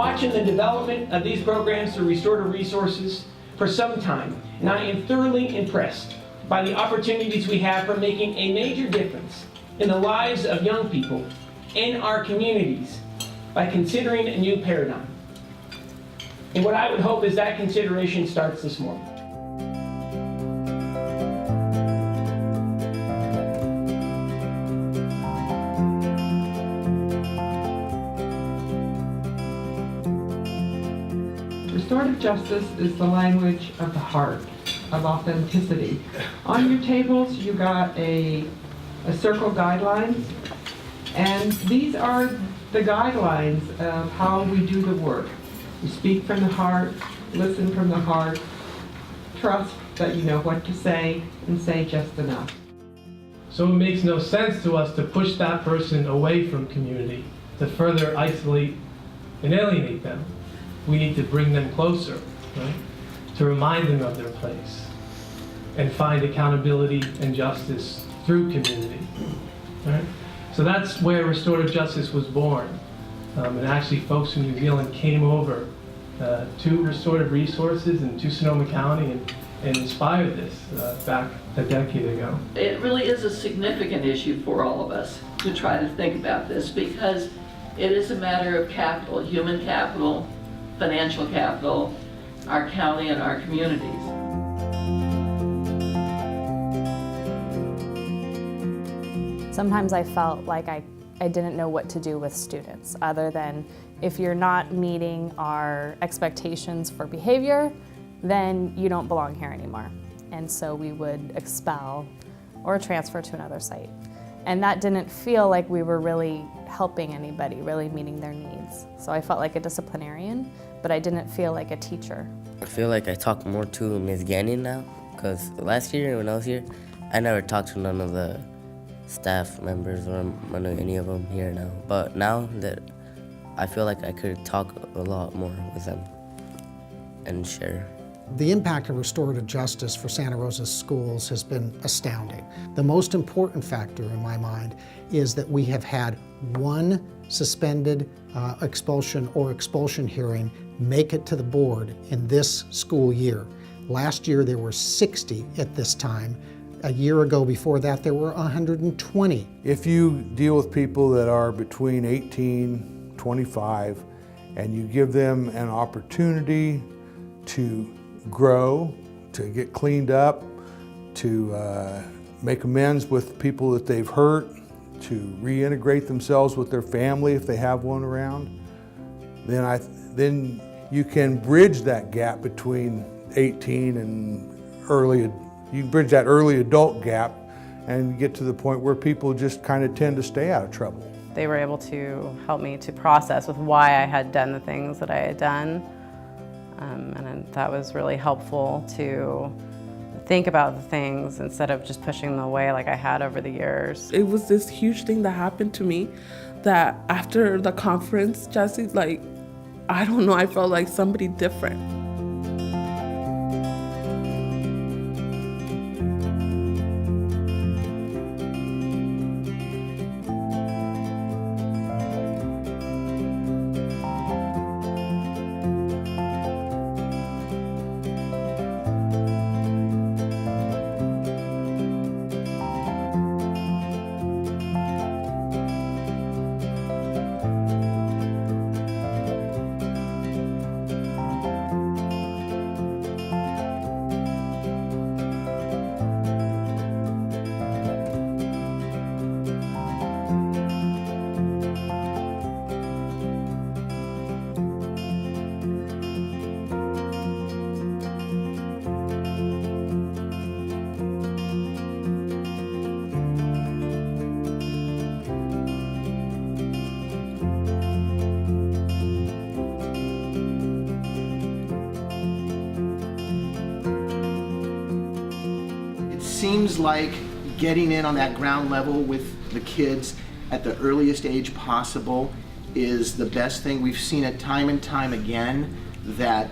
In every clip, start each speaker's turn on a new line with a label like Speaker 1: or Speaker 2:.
Speaker 1: watching the development of these programs through Restorative Resources for some time, and I am thoroughly impressed by the opportunities we have for making a major difference in the lives of young people in our communities by considering a new paradigm. And what I would hope is that consideration starts this morning.
Speaker 2: Restorative justice is the language of the heart, of authenticity. On your tables, you got a circle guidelines, and these are the guidelines of how we do the work. We speak from the heart, listen from the heart, trust that you know what to say, and say just enough.
Speaker 3: So it makes no sense to us to push that person away from community, to further isolate and alienate them. We need to bring them closer, right? To remind them of their place and find accountability and justice through community, right? So that's where restorative justice was born. And actually folks from New Zealand came over to Restorative Resources and to Sonoma County and inspired this back a decade ago.
Speaker 4: It really is a significant issue for all of us to try to think about this, because it is a matter of capital, human capital, financial capital, our county and our communities.
Speaker 5: Sometimes I felt like I didn't know what to do with students, other than if you're not meeting our expectations for behavior, then you don't belong here anymore. And so we would expel or transfer to another site. And that didn't feel like we were really helping anybody, really meeting their needs. So I felt like a disciplinarian, but I didn't feel like a teacher.
Speaker 6: I feel like I talk more to Ms. Gannon now, because last year when I was here, I never talked to none of the staff members or any of them here now. But now that I feel like I could talk a lot more with them and share.
Speaker 7: The impact of restorative justice for Santa Rosa schools has been astounding. The most important factor in my mind is that we have had one suspended expulsion or expulsion hearing make it to the board in this school year. Last year there were 60 at this time. A year ago before that there were 120.
Speaker 8: If you deal with people that are between 18, 25, and you give them an opportunity to grow, to get cleaned up, to make amends with people that they've hurt, to reintegrate themselves with their family if they have one around, then you can bridge that gap between 18 and you can bridge that early adult gap and get to the point where people just kind of tend to stay out of trouble.
Speaker 9: They were able to help me to process with why I had done the things that I had done. And that was really helpful to think about the things instead of just pushing them away like I had over the years.
Speaker 10: It was this huge thing that happened to me that after the conference, Jesse, I don't know, I felt like somebody different.
Speaker 11: Seems like getting in on that ground level with the kids at the earliest age possible is the best thing. We've seen it time and time again that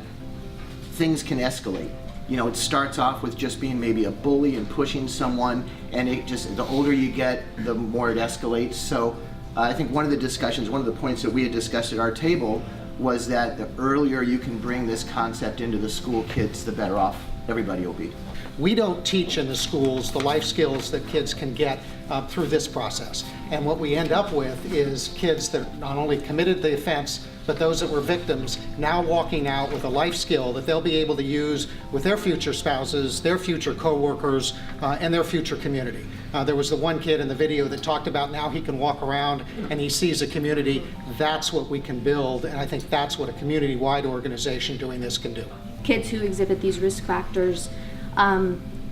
Speaker 11: things can escalate. You know, it starts off with just being maybe a bully and pushing someone, and it just, the older you get, the more it escalates. So I think one of the discussions, one of the points that we had discussed at our table was that the earlier you can bring this concept into the school, kids, the better off everybody will be.
Speaker 7: We don't teach in the schools the life skills that kids can get through this process. And what we end up with is kids that not only committed the offense, but those that were victims now walking out with a life skill that they'll be able to use with their future spouses, their future co-workers, and their future community. There was the one kid in the video that talked about now he can walk around and he sees a community. That's what we can build, and I think that's what a community-wide organization doing this can do.
Speaker 12: Kids who exhibit these risk factors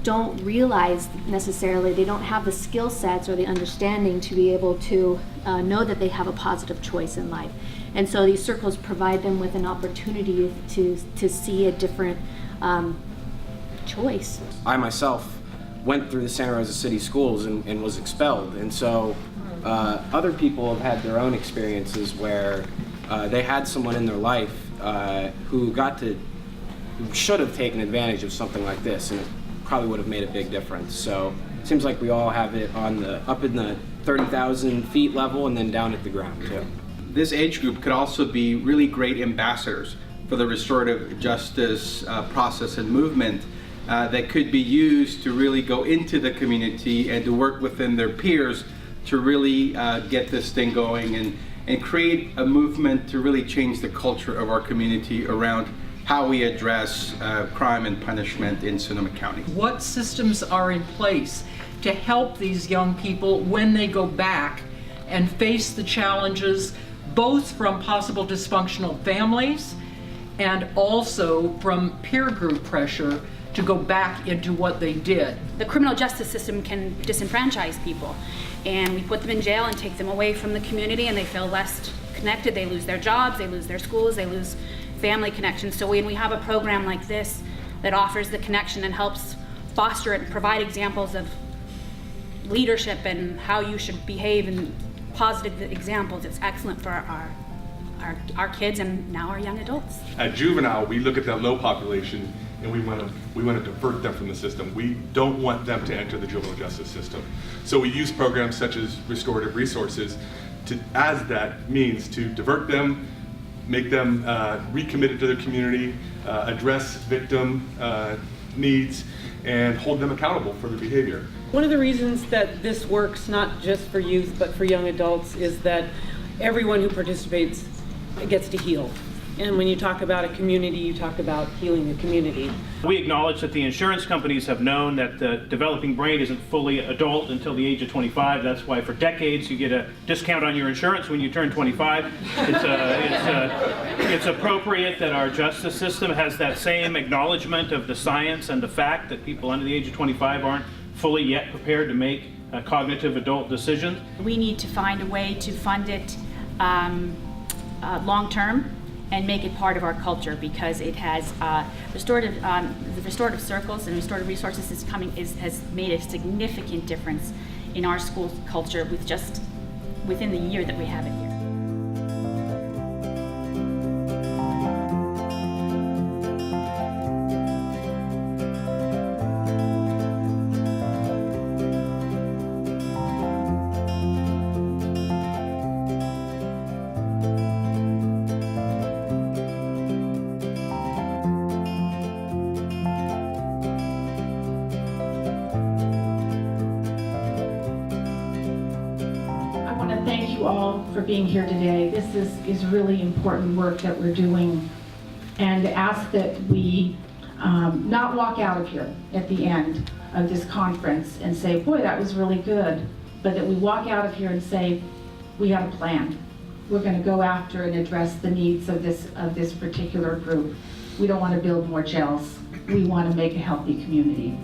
Speaker 12: don't realize necessarily, they don't have the skill sets or the understanding to be able to know that they have a positive choice in life. And so these circles provide them with an opportunity to see a different choice.
Speaker 13: I myself went through the Santa Rosa City Schools and was expelled. And so other people have had their own experiences where they had someone in their life who should have taken advantage of something like this, and it probably would have made a big difference. So it seems like we all have it up in the 30,000 feet level and then down at the ground too.
Speaker 14: This age group could also be really great ambassadors for the restorative justice process and movement that could be used to really go into the community and to work within their peers to really get this thing going and create a movement to really change the culture of our community around how we address crime and punishment in Sonoma County.
Speaker 15: What systems are in place to help these young people when they go back and face the challenges both from possible dysfunctional families and also from peer group pressure to go back into what they did?
Speaker 16: The criminal justice system can disenfranchise people, and we put them in jail and take them away from the community, and they feel less connected. They lose their jobs, they lose their schools, they lose family connections. So when we have a program like this that offers the connection and helps foster it and provide examples of leadership and how you should behave and positive examples, it's excellent for our kids and now our young adults.
Speaker 17: At juvenile, we look at that low population and we want to divert them from the system. We don't want them to enter the juvenile justice system. So we use programs such as Restorative Resources as that means to divert them, make them recommitted to their community, address victim needs, and hold them accountable for their behavior.
Speaker 18: One of the reasons that this works not just for youth but for young adults is that everyone who participates gets to heal. And when you talk about a community, you talk about healing a community.
Speaker 19: We acknowledge that the insurance companies have known that the developing brain isn't fully adult until the age of 25. That's why for decades you get a discount on your insurance when you turn 25. It's appropriate that our justice system has that same acknowledgement of the science and the fact that people under the age of 25 aren't fully yet prepared to make cognitive adult decisions.
Speaker 16: We need to find a way to fund it long-term and make it part of our culture, because it has the restorative circles and restorative resources has made a significant difference in our school culture within the year that we have it here.
Speaker 20: Thank you all for being here today. This is really important work that we're doing, and ask that we not walk out of here at the end of this conference and say, boy, that was really good, but that we walk out of here and say, we have a plan. We're going to go after and address the needs of this particular group. We don't want to build more jails. We want to make a healthy community.